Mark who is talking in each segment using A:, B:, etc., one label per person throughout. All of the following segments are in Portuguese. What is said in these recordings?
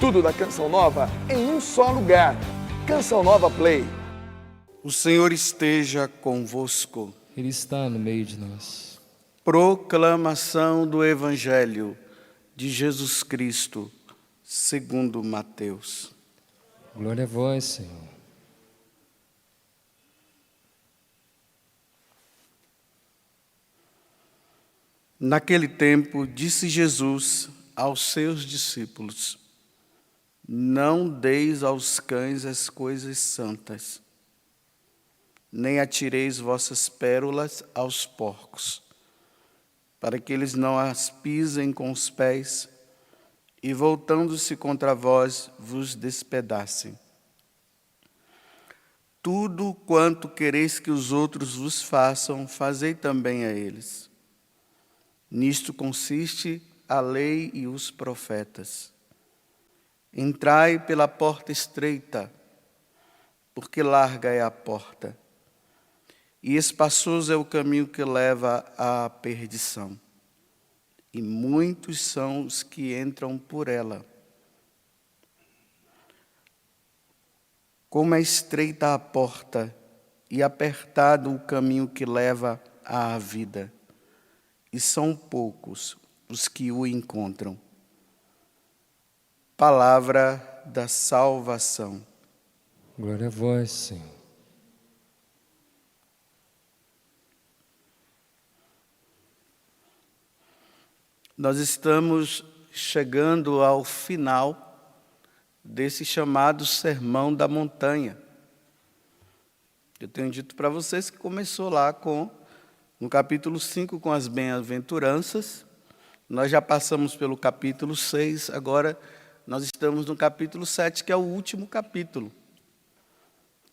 A: Tudo da Canção Nova em um só lugar. Canção Nova Play.
B: O Senhor esteja convosco.
C: Ele está no meio de nós.
B: Proclamação do Evangelho de Jesus Cristo, segundo Mateus.
C: Glória a vós, Senhor.
B: Naquele tempo, disse Jesus aos seus discípulos: não deis aos cães as coisas santas, nem atireis vossas pérolas aos porcos, para que eles não as pisem com os pés e, voltando-se contra vós, vos despedacem. Tudo quanto quereis que os outros vos façam, fazei também a eles. Nisto consiste a lei e os profetas. Entrai pela porta estreita, porque larga é a porta, e espaçoso é o caminho que leva à perdição, e muitos são os que entram por ela. Como é estreita a porta e apertado o caminho que leva à vida, e são poucos os que o encontram. Palavra da salvação.
C: Glória a vós, Senhor.
B: Nós estamos chegando ao final desse chamado Sermão da Montanha. Eu tenho dito para vocês que começou lá no capítulo 5 com as bem-aventuranças. Nós já passamos pelo capítulo 6, agora nós estamos no capítulo 7, que é o último capítulo.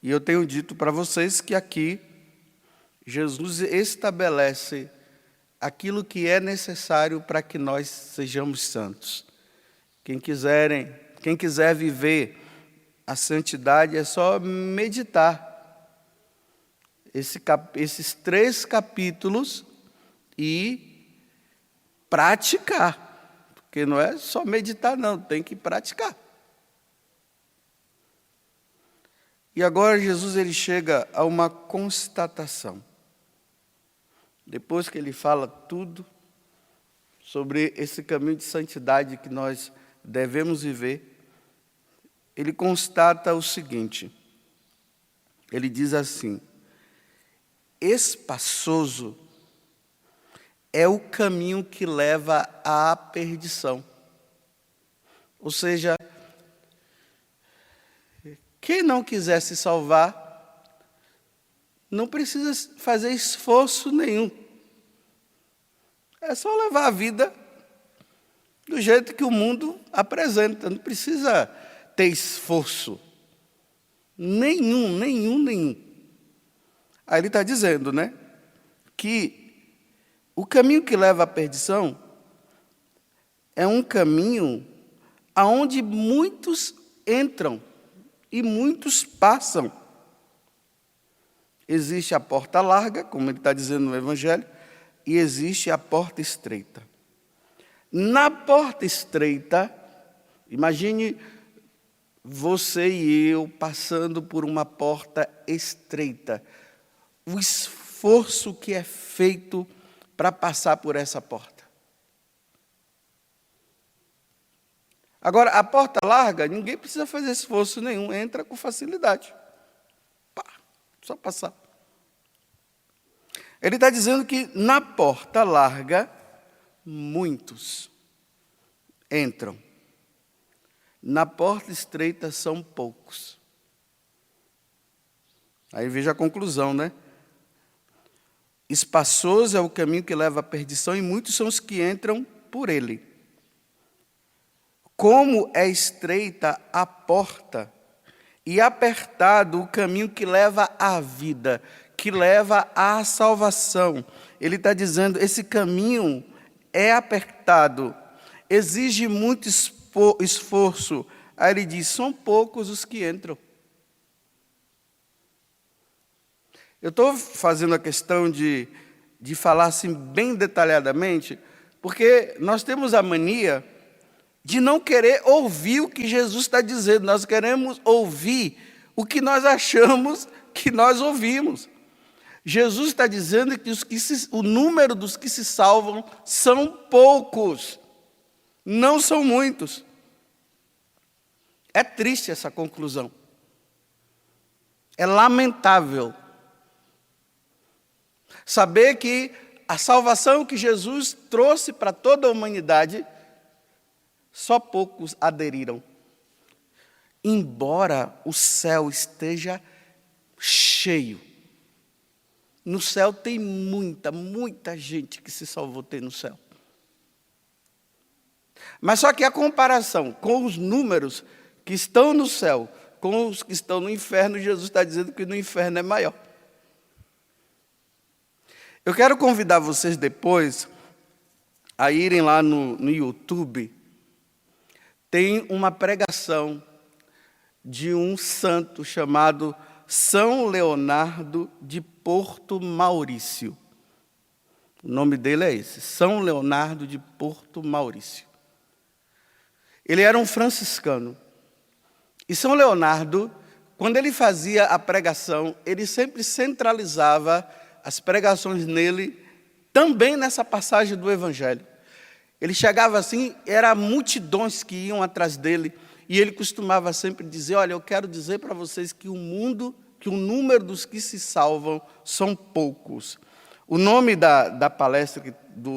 B: E eu tenho dito para vocês que aqui Jesus estabelece aquilo que é necessário para que nós sejamos santos. Quem quiser viver a santidade é só meditar esses 3 capítulos e praticar. Porque não é só meditar, não, tem que praticar. E agora Jesus ele chega a uma constatação. Depois que ele fala tudo sobre esse caminho de santidade que nós devemos viver, ele constata o seguinte. Ele diz assim: espaçoso é o caminho que leva à perdição. Ou seja, quem não quiser se salvar, não precisa fazer esforço nenhum. É só levar a vida do jeito que o mundo apresenta. Não precisa ter esforço. Nenhum. Aí ele está dizendo, né, que o caminho que leva à perdição é um caminho aonde muitos entram e muitos passam. Existe a porta larga, como ele está dizendo no Evangelho, e existe a porta estreita. Na porta estreita, imagine você e eu passando por uma porta estreita. O esforço que é feito para passar por essa porta. Agora, a porta larga, ninguém precisa fazer esforço nenhum, entra com facilidade. Pá, só passar. Ele está dizendo que na porta larga, muitos entram. Na porta estreita são poucos. Aí veja a conclusão, né? Espaçoso é o caminho que leva à perdição e muitos são os que entram por ele. Como é estreita a porta e apertado o caminho que leva à vida, que leva à salvação. Ele está dizendo, esse caminho é apertado, exige muito esforço. Aí ele diz, são poucos os que entram. Eu estou fazendo a questão de falar assim bem detalhadamente, porque nós temos a mania de não querer ouvir o que Jesus está dizendo. Nós queremos ouvir o que nós achamos que nós ouvimos. Jesus está dizendo que o número dos que se salvam são poucos, não são muitos. É triste essa conclusão. É lamentável saber que a salvação que Jesus trouxe para toda a humanidade, só poucos aderiram. Embora o céu esteja cheio. No céu tem muita gente que se salvou, tem no céu. Mas só que a comparação com os números que estão no céu, com os que estão no inferno, Jesus está dizendo que no inferno é maior. Eu quero convidar vocês depois a irem lá no YouTube. Tem uma pregação de um santo chamado São Leonardo de Porto Maurício. O nome dele é esse, São Leonardo de Porto Maurício. Ele era um franciscano. E São Leonardo, quando ele fazia a pregação, ele sempre centralizava as pregações nele, também nessa passagem do Evangelho. Ele chegava assim, eram multidões que iam atrás dele, e ele costumava sempre dizer, olha, eu quero dizer para vocês que o número dos que se salvam são poucos. O nome da palestra,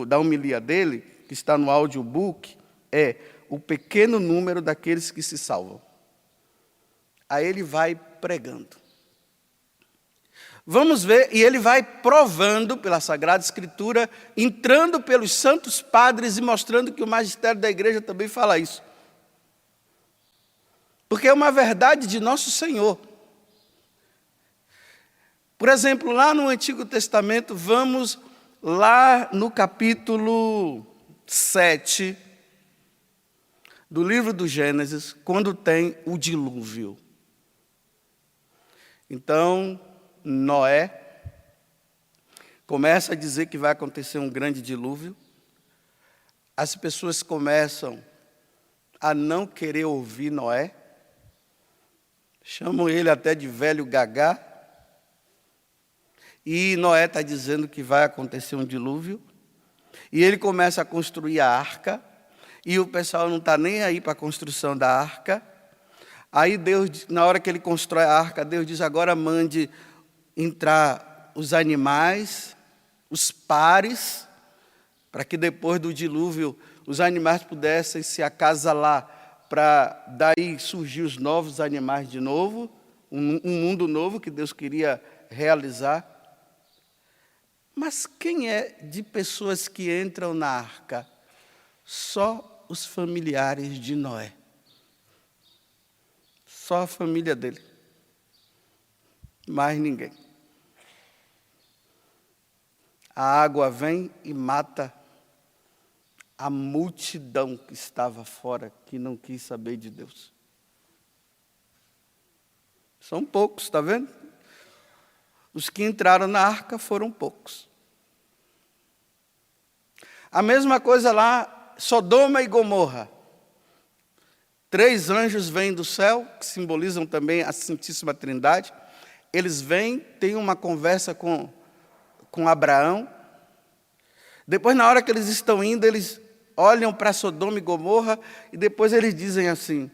B: da homilia dele, que está no audiobook, é O Pequeno Número daqueles que se salvam. Aí ele vai pregando. Vamos ver, e ele vai provando pela Sagrada Escritura, entrando pelos santos padres e mostrando que o magistério da igreja também fala isso. Porque é uma verdade de nosso Senhor. Por exemplo, lá no Antigo Testamento, vamos lá no capítulo 7 do livro do Gênesis, quando tem o dilúvio. Então, Noé começa a dizer que vai acontecer um grande dilúvio. As pessoas começam a não querer ouvir Noé. Chamam ele até de velho gagá. E Noé está dizendo que vai acontecer um dilúvio. E ele começa a construir a arca. E o pessoal não está nem aí para a construção da arca. Aí Deus, na hora que ele constrói a arca, Deus diz, agora mande entrar os animais, os pares, para que depois do dilúvio os animais pudessem se acasalar, para daí surgir os novos animais de novo, um mundo novo que Deus queria realizar. Mas quem é de pessoas que entram na arca? Só os familiares de Noé. Só a família dele. Mais ninguém. A água vem e mata a multidão que estava fora, que não quis saber de Deus. São poucos, está vendo? Os que entraram na arca foram poucos. A mesma coisa lá, Sodoma e Gomorra. 3 anjos vêm do céu, que simbolizam também a Santíssima Trindade. Eles vêm, têm uma conversa com Abraão. Depois, na hora que eles estão indo, eles olham para Sodoma e Gomorra e depois eles dizem assim,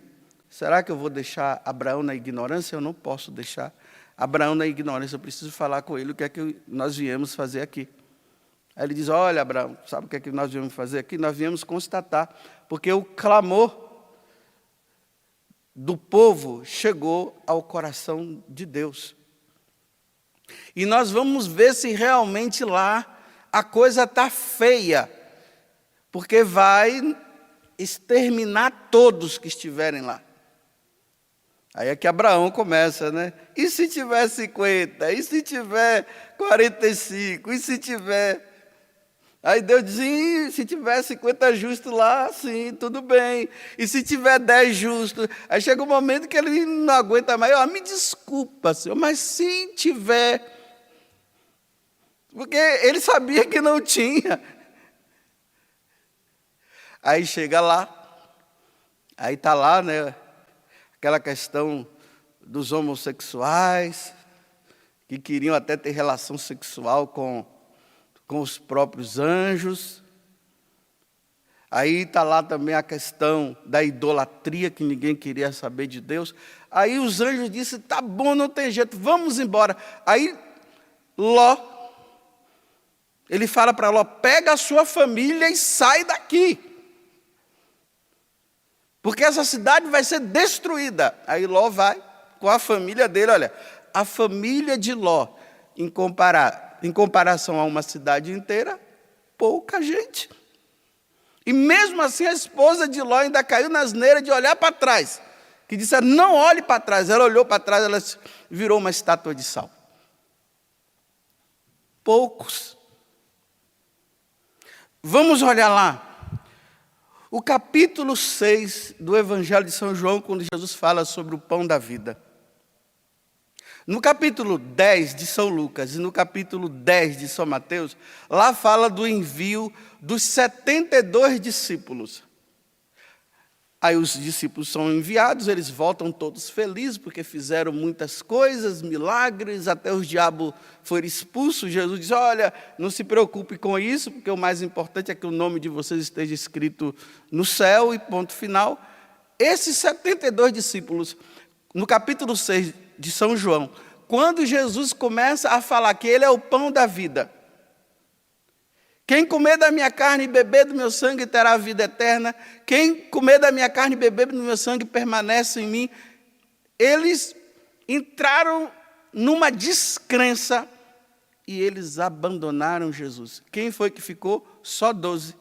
B: será que eu vou deixar Abraão na ignorância? Eu não posso deixar Abraão na ignorância, eu preciso falar com ele o que é que nós viemos fazer aqui. Aí ele diz, olha Abraão, sabe o que é que nós viemos fazer aqui? Nós viemos constatar, porque o clamor do povo chegou ao coração de Deus. E nós vamos ver se realmente lá a coisa está feia, porque vai exterminar todos que estiverem lá. Aí é que Abraão começa, né? E se tiver 50? E se tiver 45? E se tiver... Aí Deus diz, se tiver 50 justos lá, sim, tudo bem. E se tiver 10 justos? Aí chega um momento que ele não aguenta mais. Me desculpa, Senhor, mas se tiver... Porque ele sabia que não tinha. Aí chega lá, Aí está lá, né, aquela questão dos homossexuais, que queriam até ter relação sexual com os próprios anjos. Aí está lá também a questão da idolatria, que ninguém queria saber de Deus. Aí os anjos disseram, tá bom, não tem jeito, vamos embora. Aí Ló, ele fala para Ló, pega a sua família e sai daqui. Porque essa cidade vai ser destruída. Aí Ló vai com a família dele, olha, a família de Ló, em comparação a uma cidade inteira, pouca gente. E mesmo assim a esposa de Ló ainda caiu na asneira de olhar para trás. Que disse, não olhe para trás. Ela olhou para trás, ela virou uma estátua de sal. Poucos. Vamos olhar lá. O capítulo 6 do Evangelho de São João, quando Jesus fala sobre o pão da vida. No capítulo 10 de São Lucas e no capítulo 10 de São Mateus, lá fala do envio dos 72 discípulos. Aí os discípulos são enviados, eles voltam todos felizes, porque fizeram muitas coisas, milagres, até os diabos foram expulsos. Jesus diz, olha, não se preocupe com isso, porque o mais importante é que o nome de vocês esteja escrito no céu, e ponto final. Esses 72 discípulos, no capítulo 6 de São João, quando Jesus começa a falar que Ele é o pão da vida, quem comer da minha carne e beber do meu sangue terá a vida eterna, quem comer da minha carne e beber do meu sangue permanece em mim. Eles entraram numa descrença e eles abandonaram Jesus. Quem foi que ficou? Só 12.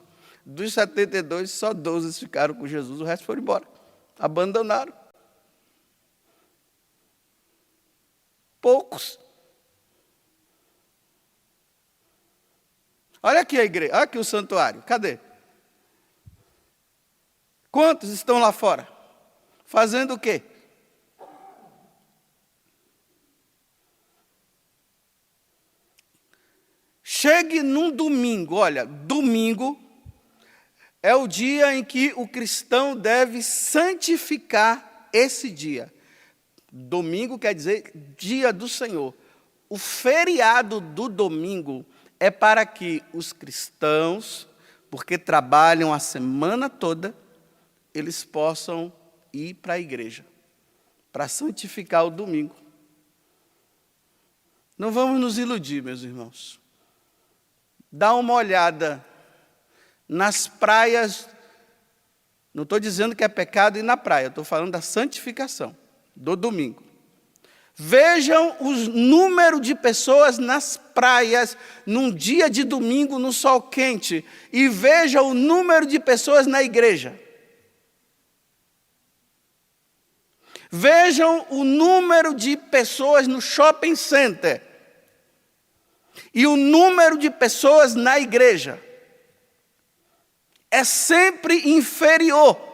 B: Dos 72, só 12 ficaram com Jesus, o resto foram embora. Abandonaram. Poucos. Olha aqui a igreja, olha aqui o santuário, cadê? Quantos estão lá fora? Fazendo o quê? Chegue num domingo, olha, domingo é o dia em que o cristão deve santificar esse dia. Domingo quer dizer dia do Senhor. O feriado do domingo é para que os cristãos, porque trabalham a semana toda, eles possam ir para a igreja, para santificar o domingo. Não vamos nos iludir, meus irmãos. Dá uma olhada nas praias, não estou dizendo que é pecado ir na praia, estou falando da santificação do domingo. Vejam o número de pessoas nas praias num dia de domingo no sol quente e vejam o número de pessoas na igreja. Vejam o número de pessoas no shopping center e o número de pessoas na igreja. É sempre inferior.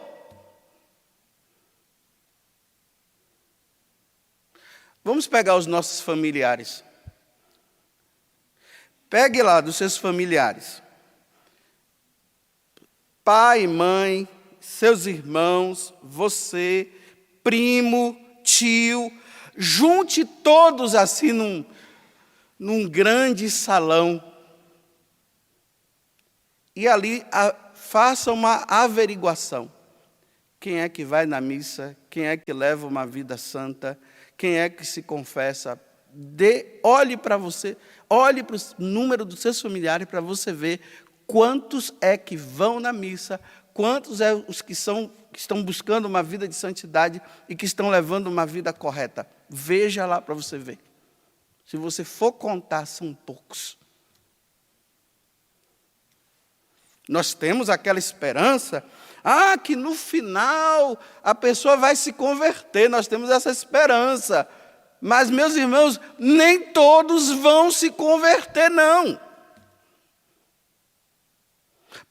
B: Vamos pegar os nossos familiares. Pegue lá dos seus familiares. Pai, mãe, seus irmãos, você, primo, tio. Junte todos assim num grande salão. E ali faça uma averiguação. Quem é que vai na missa? Quem é que leva uma vida santa? Quem é que se confessa? Olhe para você, olhe para o número dos seus familiares para você ver quantos é que vão na missa, quantos é os que estão buscando uma vida de santidade e que estão levando uma vida correta. Veja lá para você ver. Se você for contar, são poucos. Nós temos aquela esperança, que no final a pessoa vai se converter, nós temos essa esperança. Mas, meus irmãos, nem todos vão se converter, não.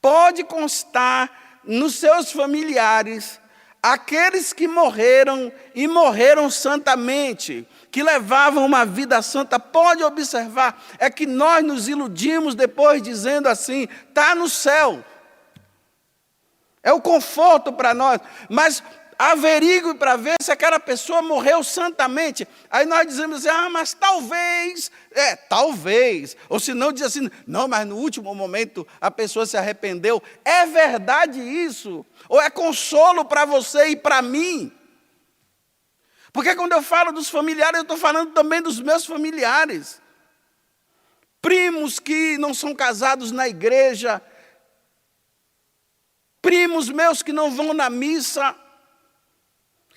B: Pode constar nos seus familiares, aqueles que morreram e morreram santamente, que levavam uma vida santa, pode observar, é que nós nos iludimos depois dizendo assim, está no céu. é o conforto para nós, mas averigue para ver se aquela pessoa morreu santamente. Aí nós dizemos assim, mas talvez. Ou se não, diz assim, não, mas no último momento a pessoa se arrependeu. É verdade isso? Ou é consolo para você e para mim? Porque quando eu falo dos familiares, eu estou falando também dos meus familiares. Primos que não são casados na igreja, primos meus que não vão na missa,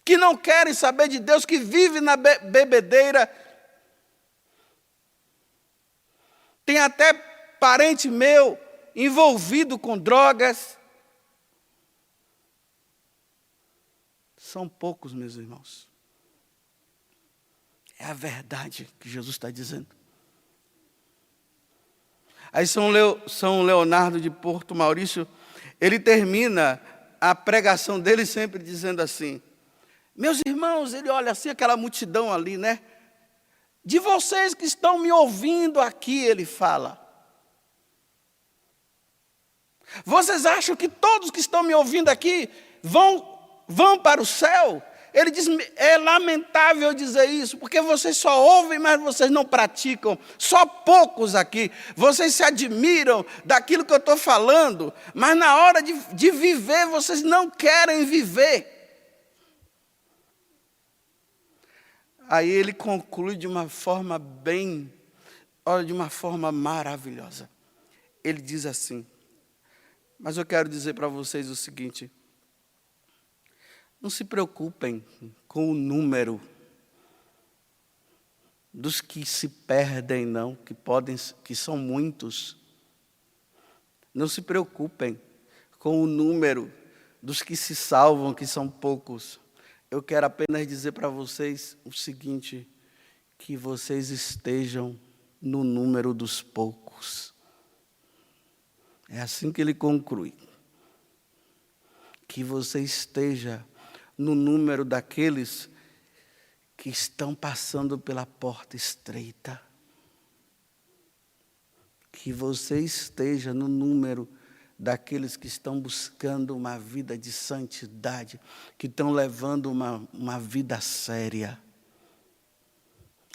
B: que não querem saber de Deus, que vivem na bebedeira. Tem até parente meu envolvido com drogas. São poucos, meus irmãos. É a verdade que Jesus está dizendo. Aí São Leonardo de Porto Maurício, ele termina a pregação dele sempre dizendo assim, meus irmãos, ele olha assim, aquela multidão ali, né? De vocês que estão me ouvindo aqui, ele fala. Vocês acham que todos que estão me ouvindo aqui vão para o céu? Ele diz, é lamentável dizer isso, porque vocês só ouvem, mas vocês não praticam. Só poucos aqui. Vocês se admiram daquilo que eu estou falando, mas na hora de viver, vocês não querem viver. Aí ele conclui de uma forma de uma forma maravilhosa. Ele diz assim, mas eu quero dizer para vocês o seguinte, não se preocupem com o número dos que se perdem, não, que são muitos. Não se preocupem com o número dos que se salvam, que são poucos. Eu quero apenas dizer para vocês o seguinte, que vocês estejam no número dos poucos. É assim que ele conclui. Que você esteja no número daqueles que estão passando pela porta estreita. Que você esteja no número daqueles que estão buscando uma vida de santidade, que estão levando uma vida séria.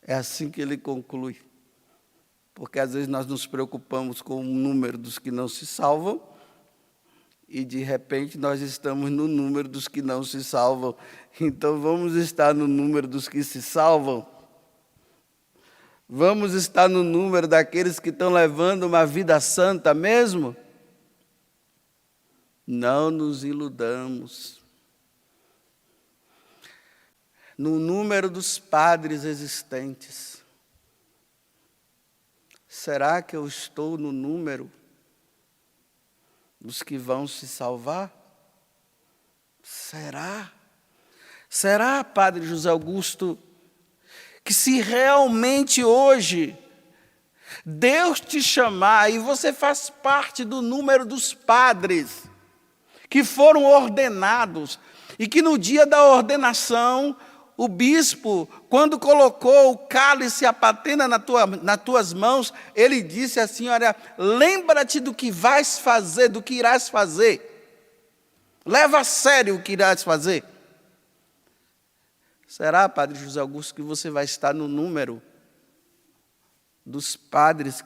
B: É assim que ele conclui. Porque às vezes nós nos preocupamos com o número dos que não se salvam, e de repente nós estamos no número dos que não se salvam. Então vamos estar no número dos que se salvam. Vamos estar no número daqueles que estão levando uma vida santa mesmo? Não nos iludamos. No número dos padres existentes. Será que eu estou no número dos que vão se salvar? Será? Será, Padre José Augusto, que se realmente hoje Deus te chamar e você faz parte do número dos padres que foram ordenados e que no dia da ordenação o bispo, quando colocou o cálice e a patena nas tuas mãos, ele disse assim, olha, lembra-te do que vais fazer, do que irás fazer. Leva a sério o que irás fazer. Será, Padre José Augusto, que você vai estar no número dos padres